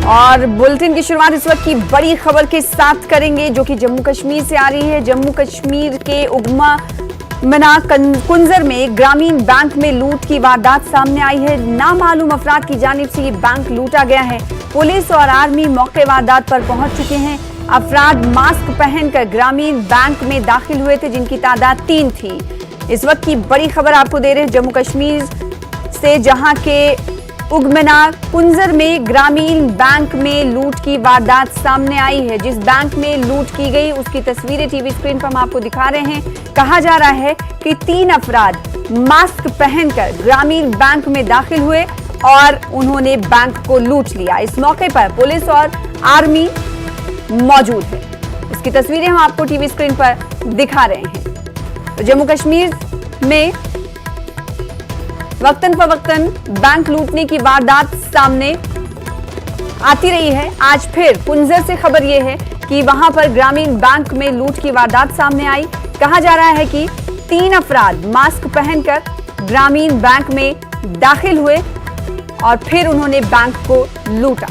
और बुलेटिन की शुरुआत इस वक्त की बड़ी खबर के साथ करेंगे जो कि जम्मू कश्मीर से आ रही है। जम्मू कश्मीर के उगमा मना कुंजर में ग्रामीण बैंक में लूट की वारदात सामने आई है। नामालूम अफराद की जानिब से ये बैंक लूटा गया है। पुलिस और आर्मी मौके वारदात पर पहुंच चुके हैं। अफराद मास्क पहनकर ग्रामीण बैंक में दाखिल हुए थे, जिनकी तादाद 3 थी। इस वक्त की बड़ी खबर आपको दे रहे हैं जम्मू कश्मीर से, जहां के उगमना कुंजर में ग्रामीण बैंक में लूट की वारदात सामने आई है। जिस बैंक में लूट की गई उसकी तस्वीरें टीवी स्क्रीन पर हम आपको दिखा रहे हैं। कहा जा रहा है कि 3 अफराद मास्क पहनकर ग्रामीण बैंक में दाखिल हुए और उन्होंने बैंक को लूट लिया। इस मौके पर पुलिस और आर्मी मौजूद है। इसकी तस्वीरें हम आपको टीवी स्क्रीन पर दिखा रहे हैं। तो जम्मू कश्मीर में वक्तन फवक्तन बैंक लूटने की वारदात सामने आती रही है। आज फिर कुंजर से खबर यह है कि वहां पर ग्रामीण बैंक में लूट की वारदात सामने आई। कहा जा रहा है कि 3 अफराद मास्क पहनकर ग्रामीण बैंक में दाखिल हुए और फिर उन्होंने बैंक को लूटा।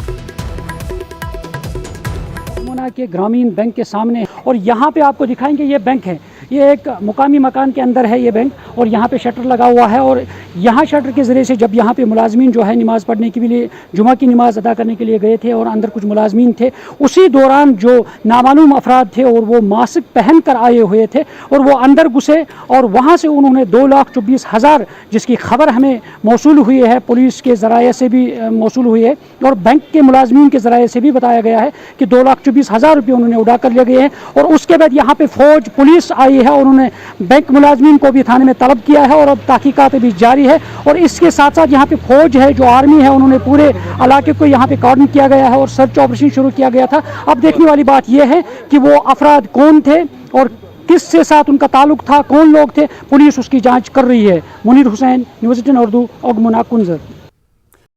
के ग्रामीण बैंक के सामने, और यहाँ पे आपको दिखाएंगे ये बैंक है। ये एक मुकामी मकान के अंदर है ये बैंक, और यहाँ पे शटर लगा हुआ है। और यहाँ शटर के ज़रिए से जब यहाँ पे मुलाजमीन जो है नमाज़ पढ़ने के लिए, जुमा की नमाज़ अदा करने के लिए गए थे और अंदर कुछ मुलाजमीन थे, उसी दौरान जो नामालूम अफराद थे और वो मास्क पहन कर आए हुए थे और वो अंदर घुसे और वहाँ से उन्होंने 2,24,000, जिसकी खबर हमें मौसूल हुई है, पुलिस के ज़राए से भी मौसूल हुई है और बैंक के मुलाजमीन के ज़राए से भी बताया गया है कि 2,24,000 रुपये उन्होंने उड़ा कर ले गए हैं। और उसके बाद यहाँ पे फौज पुलिस आई है, उन्होंने बैंक मुलाजमीन को भी थाने में तलब किया है और अब तहकीकात भी जारी है। और इसके साथ साथ यहाँ पे फौज है, जो आर्मी है, उन्होंने पूरे इलाके को यहाँ पे कॉर्डन किया गया है और सर्च ऑपरेशन शुरू किया गया था। अब देखने वाली बात यह है कि वो अफराद कौन थे और किससे साथ उनका ताल्लुक था, कौन लोग थे। पुलिस उसकी जांच कर रही है। मुनीर हुसैन, न्यूज़ 18 उर्दू, उगमना कुंजर।